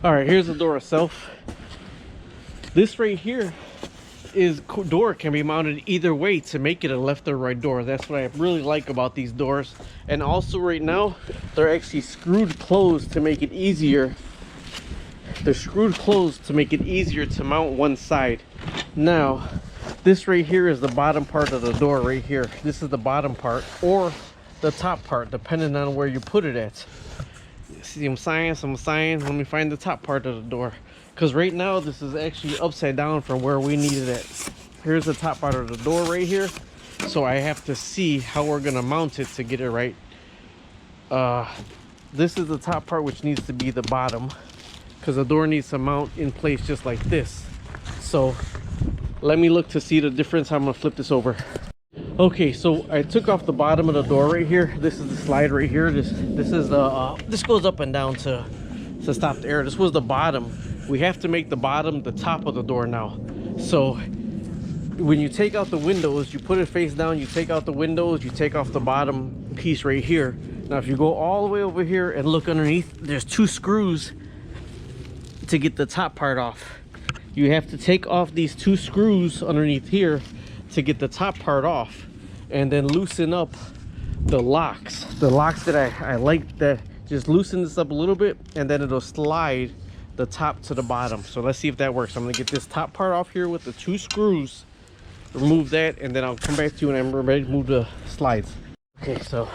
All right, here's the door itself. This right here is door can be mounted either way to make it a left or right door. That's what I really like about these doors. And also right now they're actually screwed closed to make it easier. They're screwed closed to make it easier to mount one side. Now this right here is the bottom part of the door right here. This is the bottom part or the top part depending on where you put it at. See, I'm sighing. Let me find the top part of the door, because right now this is actually upside down from where we needed it. Here's the top part of the door right here, so I have to see how we're gonna mount it to get it right. This is the top part, which needs to be the bottom, because the door needs to mount in place just like this. So let me look to see the difference. I'm gonna flip this over. Okay, so I took off the bottom of the door right here. This is the slide right here. This is the this goes up and down to stop the air. This was the bottom. We have to make the bottom the top of the door now. So when you take out the windows, you put it face down, you take out the windows, you take off the bottom piece right here. Now if you go all the way over here and look underneath, there's 2 screws to get the top part off. You have to take off these 2 screws underneath here to get the top part off, and then loosen up the locks. The locks that I like, that just loosen this up a little bit, and then it'll slide the top to the bottom. So let's see if that works. I'm gonna get this top part off here with the 2 screws, remove that, and then I'll come back to you when I'm ready to move the slides. Okay, so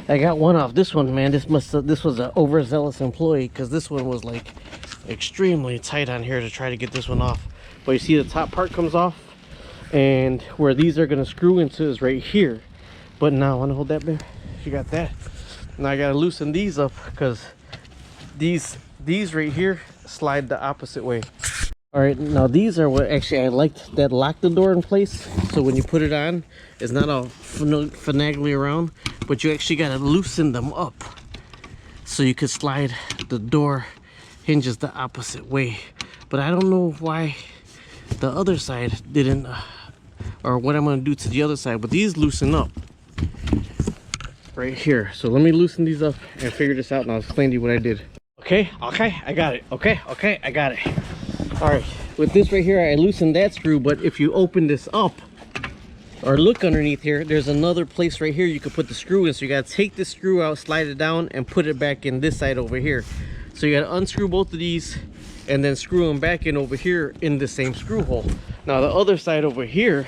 I got one off. This one, man, this was an overzealous employee, because this one was like extremely tight on here to try to get this one off. But you see the top part comes off, and where these are gonna screw into is right here. But now I want to hold that back. You got that. Now I gotta loosen these up, because these right here slide the opposite way. All right, now these are what actually I liked, that lock the door in place. So when you put it on, it's not all finagly around, but you actually gotta loosen them up so you could slide the door hinges the opposite way. But I don't know why the other side didn't, or what I'm going to do to the other side, but these loosen up right here. So let me loosen these up and figure this out, and I'll explain to you what I did. Okay, I got it. Okay, I got it. All right, with this right here, I loosened that screw, but if you open this up or look underneath here, there's another place right here you could put the screw in. So you got to take the screw out, slide it down, and put it back in this side over here. So you got to unscrew both of these and then screw them back in over here in the same screw hole. Now the other side over here,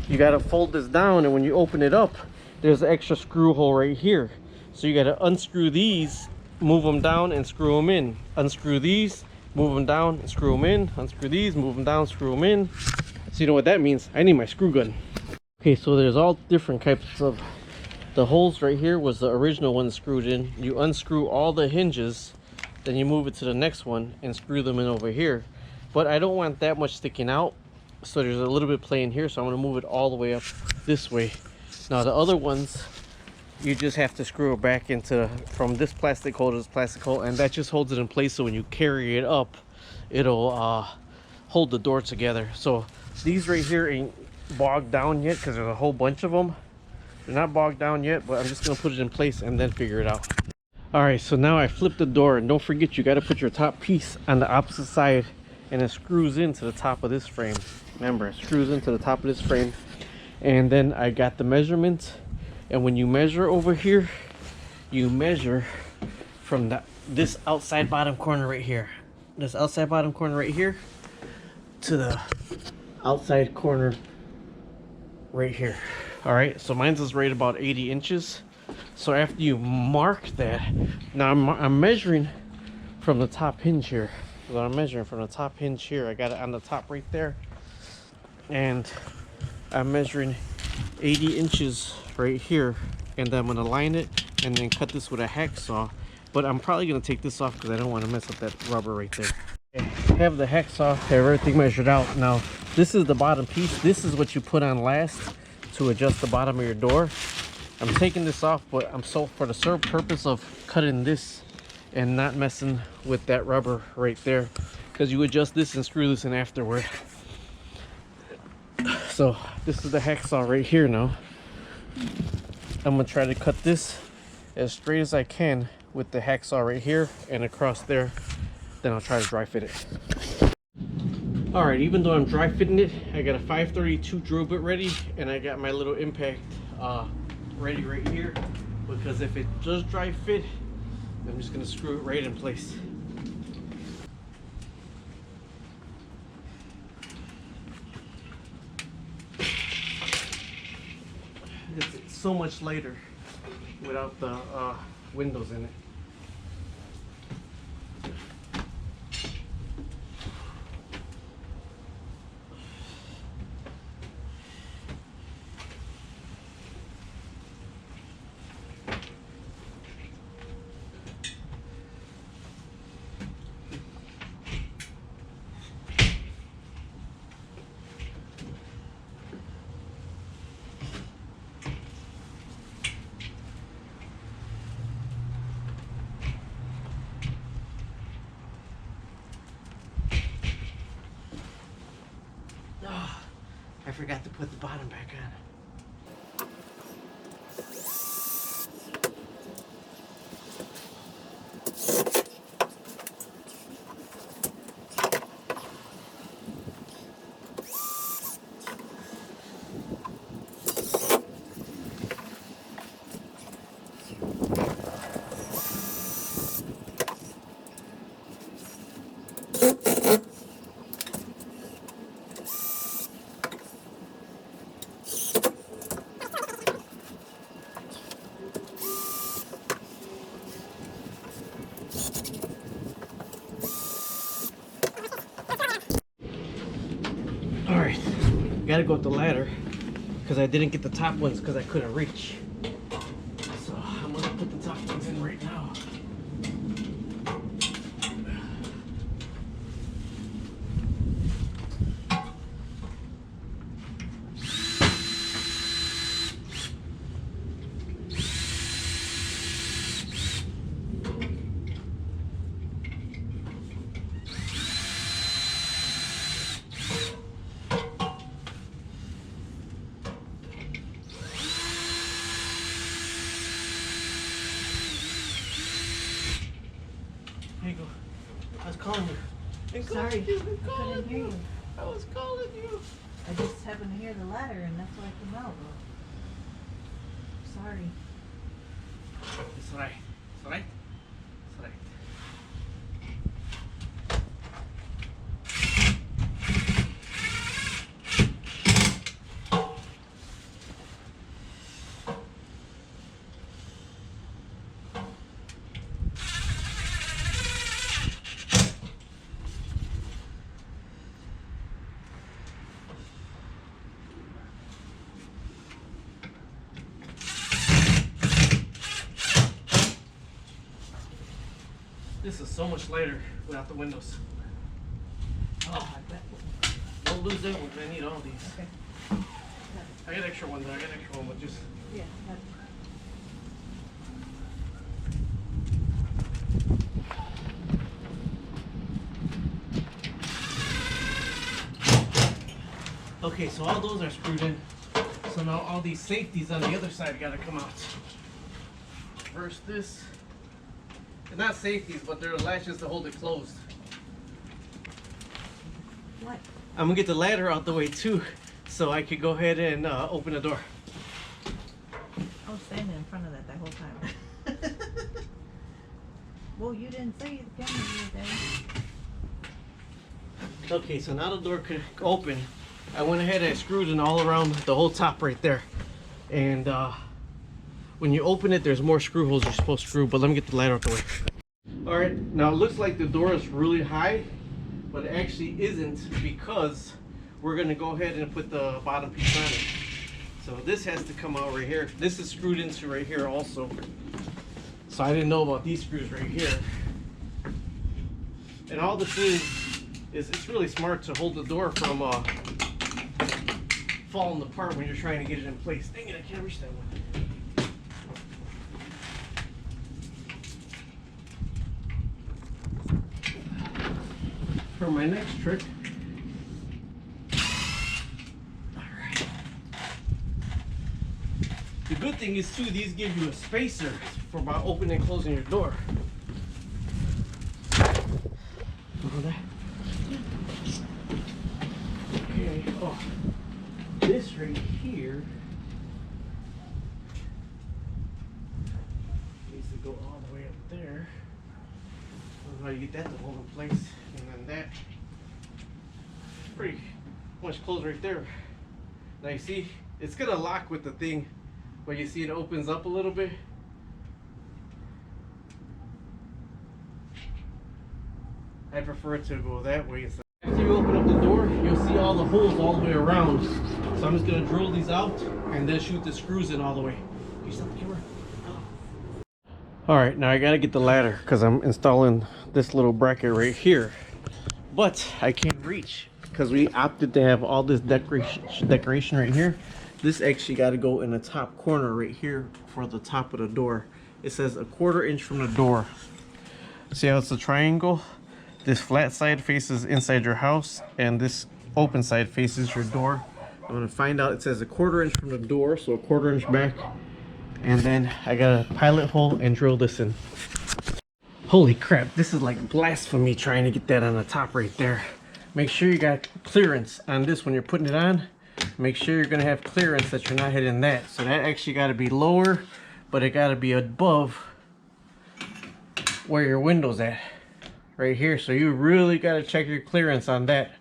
you got to fold this down, and when you open it up, there's an extra screw hole right here. So you got to unscrew these, move them down, and screw them in. Unscrew these, move them down, and screw them in. Unscrew these, move them down, screw them in. So you know what that means? I need my screw gun. Okay, so there's all different types of, the holes right here was the original one screwed in. You unscrew all the hinges, then you move it to the next one and screw them in over here. But I don't want that much sticking out, so there's a little bit play in here, so I'm going to move it all the way up this way. Now the other ones, you just have to screw it back into, from this plastic hole to this plastic hole, and that just holds it in place, so when you carry it up, it'll hold the door together. So these right here ain't bogged down yet, because there's a whole bunch of them. They're not bogged down yet, but I'm just going to put it in place and then figure it out. All right, so now I flipped the door, and don't forget, you got to put your top piece on the opposite side, and it screws into the top of this frame. Remember, it screws into the top of this frame. And then I got the measurement, and when you measure over here, you measure from this outside bottom corner right here, this outside bottom corner right here, to the outside corner right here. All right, so mine's is right about 80 inches. So after you mark that, now I'm measuring from the top hinge here. So I'm measuring from the top hinge here. I got it on the top right there, and I'm measuring 80 inches right here, and then I'm going to line it and then cut this with a hacksaw. But I'm probably going to take this off because I don't want to mess up that rubber right there. Okay, have the hacksaw, have everything measured out. Now this is the bottom piece. This is what you put on last to adjust the bottom of your door. I'm taking this off, but I'm for the sole purpose of cutting this and not messing with that rubber right there, because you adjust this and screw this in afterward. So this is the hacksaw right here. Now I'm gonna try to cut this as straight as I can with the hacksaw right here and across there, then I'll try to dry fit it. All right, even though I'm dry fitting it, I got a 532 drill bit ready, and I got my little impact ready right here, because if it does dry fit, I'm just gonna screw it right in place. It's so much lighter without the windows in it. I forgot to put the bottom back on. Alright, gotta go with the ladder because I didn't get the top ones because I couldn't reach. So I'm gonna put the top ones in right now. Here you go. I was calling you. Sorry, I couldn't hear you. I was calling you. I just happened to hear the ladder and that's why I came out. Sorry. It's alright. It's alright. It's alright. This is so much lighter without the windows. Oh, I bet. Don't lose that one, 'cause I need all these. Okay. I got extra ones. I got extra one, but just. Yeah. Okay, so all those are screwed in. So now all these safeties on the other side gotta come out. First this. They're not safeties, but they're latches to hold it closed. What? I'm gonna get the ladder out the way too, so I could go ahead and open the door. I was standing in front of that whole time. Well, you didn't say the camera was there. Okay, so now the door could open. I went ahead and screwed in all around the whole top right there. And when you open it, there's more screw holes you're supposed to screw, but let me get the ladder out the way. All right, now it looks like the door is really high, but it actually isn't, because we're gonna go ahead and put the bottom piece on it. So this has to come out right here. This is screwed into right here also. So I didn't know about these screws right here. And all this is it's really smart to hold the door from falling apart when you're trying to get it in place. Dang it, I can't reach that one. For my next trick, alright. The good thing is too, these give you a spacer for about opening and closing your door. here. Needs to go all the way up there. I don't know how you get that to hold in place. And then that. Pretty much closed right there. Now you see, it's gonna lock with the thing, but you see it opens up a little bit. I prefer it to go that way. After you open up the door, you'll see all the holes all the way around. So I'm just gonna drill these out and then shoot the screws in all the way. Can you stop the camera? All right, now I gotta get the ladder because I'm installing this little bracket right here. But I can't reach because we opted to have all this decoration right here. This actually got to go in the top corner right here for the top of the door. It says 1/4 inch from the door. See how it's a triangle? This flat side faces inside your house and this open side faces your door. I'm gonna find out. It says 1/4 inch from the door, so 1/4 inch back. And then I got a pilot hole and drill this in. Holy crap, this is like blasphemy trying to get that on the top right there. Make sure you got clearance on this when you're putting it on. Make sure you're gonna have clearance that you're not hitting that. So that actually gotta be lower, but it gotta be above where your window's at. Right here. So you really gotta check your clearance on that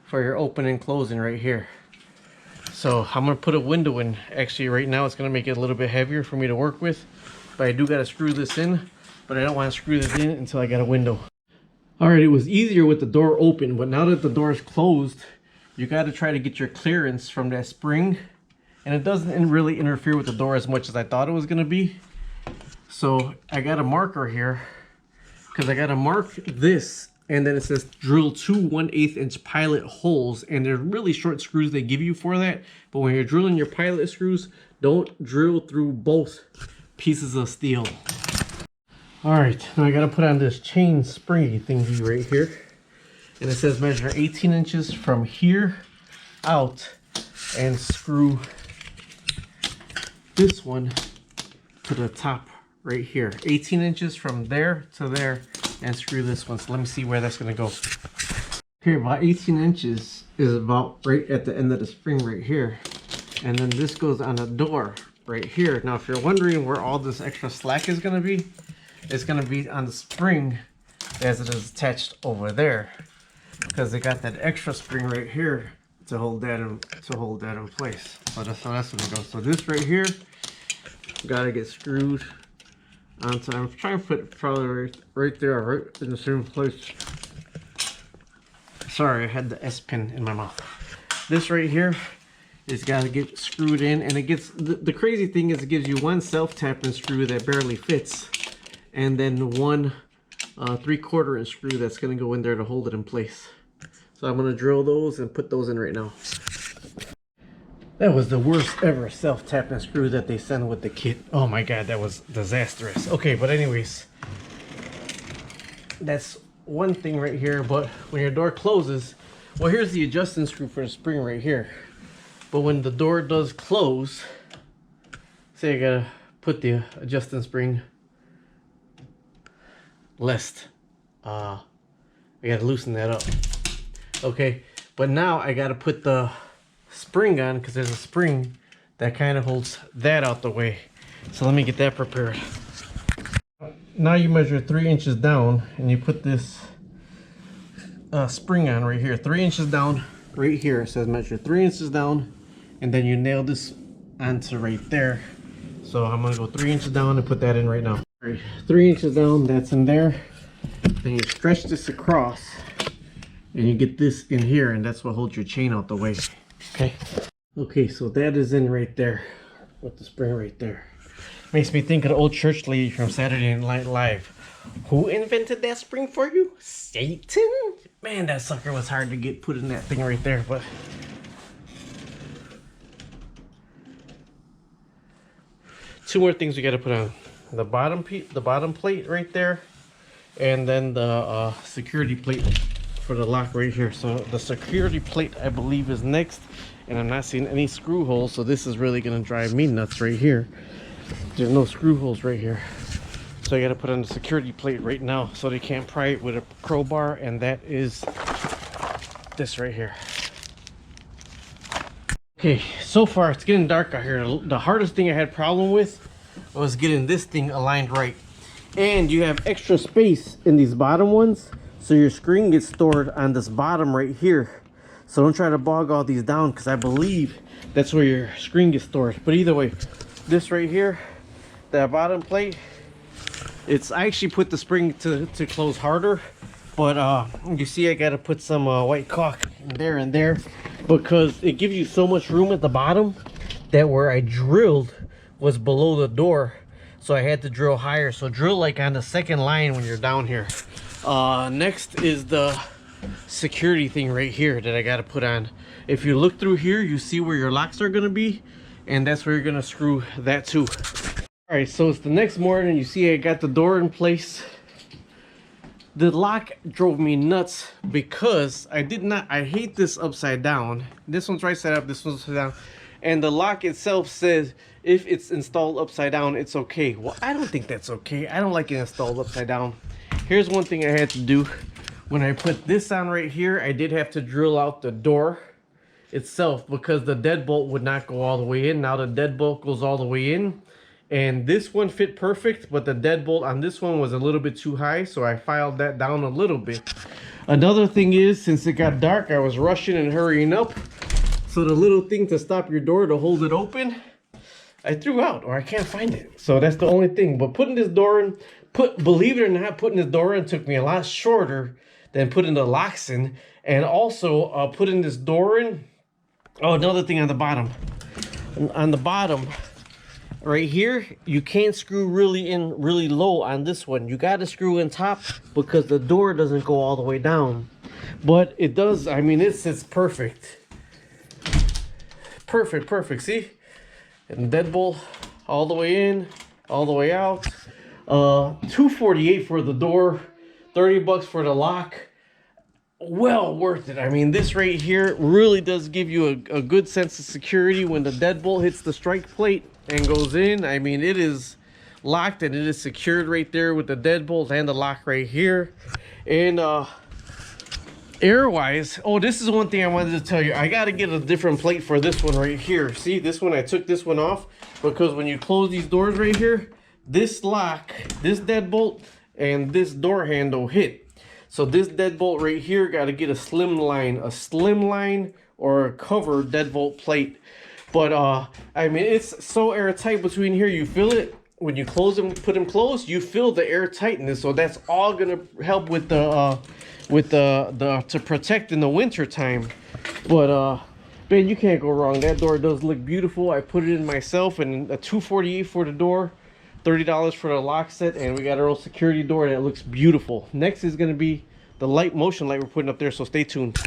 for your open and closing right here. So I'm gonna put a window in. Actually right now it's gonna make it a little bit heavier for me to work with. But I do gotta screw this in. But I don't want to screw this in until I got a window. Alright, it was easier with the door open, but now that the door is closed, you got to try to get your clearance from that spring. And it doesn't really interfere with the door as much as I thought it was going to be. So I got a marker here, because I got to mark this, and then it says drill 2 1/8 inch pilot holes, and they're really short screws they give you for that. But when you're drilling your pilot screws, don't drill through both pieces of steel. Alright, now I gotta put on this chain springy thingy right here. And it says measure 18 inches from here out and screw this one to the top right here. 18 inches from there to there and screw this one. So let me see where that's gonna go. Here, about 18 inches is about right at the end of the spring right here. And then this goes on the door right here. Now if you're wondering where all this extra slack is gonna be, it's going to be on the spring as it is attached over there, because they got that extra spring right here to hold that in place. So that's how that's going to go. So this right here got to get screwed onto. I'm trying to put it probably right there, right in the same place. Sorry, I had the S pin in my mouth. This right here is got to get screwed in, and it gets the crazy thing is it gives you one self-tapping screw that barely fits. And then one 3/4 inch screw that's going to go in there to hold it in place. So I'm going to drill those and put those in right now. That was the worst ever self-tapping screw that they sent with the kit. Oh my god, that was disastrous. Okay, but anyways, that's one thing right here. But when your door closes, well, here's the adjusting screw for the spring right here. But when the door does close, say I gotta put the adjusting spring lest I gotta loosen that up. Okay, but now I gotta put the spring on because there's a spring that kind of holds that out the way. So let me get that prepared. Now you measure 3 inches down and you put this spring on right here. 3 inches down right here. It says measure 3 inches down, and then you nail this onto right there. So I'm gonna go 3 inches down and put that in right now. All right, 3 inches down, that's in there. Then you stretch this across and you get this in here, and that's what holds your chain out the way. Okay, so that is in right there with the spring right there. Makes me think of the old church lady from Saturday Night Live. Who invented that spring for you? Satan? Man, that sucker was hard to get put in that thing right there, but two more things we got to put on: the bottom plate right there, and then the security plate for the lock right here. So the security plate I believe is next, and I'm not seeing any screw holes, so this is really gonna drive me nuts right here. There's no screw holes right here, so I got to put on the security plate right now so they can't pry it with a crowbar, and that is this right here. Okay, so far it's getting dark out here. The hardest thing I had problem with was getting this thing aligned right. And you have extra space in these bottom ones, so your screen gets stored on this bottom right here. So don't try to bog all these down, because I believe that's where your screen gets stored. But either way, this right here, that bottom plate, I actually put the spring to close harder, but you see I gotta put some white caulk in there and there, because it gives you so much room at the bottom that where I drilled was below the door, so I had to drill higher. So drill like on the second line when you're down here. Next is the security thing right here that I got to put on. If you look through here, you see where your locks are going to be, and that's where you're going to screw that too. All right, so it's the next morning. You see I got the door in place. The lock drove me nuts because I hate this upside down. This one's right side up, this one's upside down, and the lock itself says if it's installed upside down, it's okay. Well, I don't think that's okay. I don't like it installed upside down. Here's one thing I had to do. When I put this on right here, I did have to drill out the door itself, because the deadbolt would not go all the way in. Now the deadbolt goes all the way in, and this one fit perfect, but the deadbolt on this one was a little bit too high, so I filed that down a little bit. Another thing is, since it got dark, I was rushing and hurrying up, so the little thing to stop your door to hold it open, I threw out, or I can't find it. So that's the only thing. But putting this door in, believe it or not, putting this door in took me a lot shorter than putting the locks in. And also putting this door in. Oh, another thing on the bottom. On the bottom right here, you can't screw really low on this one. You got to screw in top, because the door doesn't go all the way down. But it does. I mean, it's perfect. Perfect. See? And deadbolt all the way in, all the way out. $248 for the door, $30 for the lock. Well worth it. I mean, this right here really does give you a good sense of security when the deadbolt hits the strike plate and goes in. I mean, it is locked and it is secured right there with the deadbolt and the lock right here. And air wise, oh, this is one thing I wanted to tell you. I got to get a different plate for this one right here. See, this one, I took this one off, because when you close these doors right here, this lock, this deadbolt, and this door handle hit. So this deadbolt right here got to get a slimline or a cover deadbolt plate. But I mean, it's so airtight between here. You feel it when you close them, put them closed. You feel the air tightness. So that's all gonna help with the to protect in the winter time. But man, you can't go wrong. That door does look beautiful. I put it in myself, and a $248 for the door, $30 for the lock set, and we got our old security door that looks beautiful. Next is going to be the motion light we're putting up there, so stay tuned.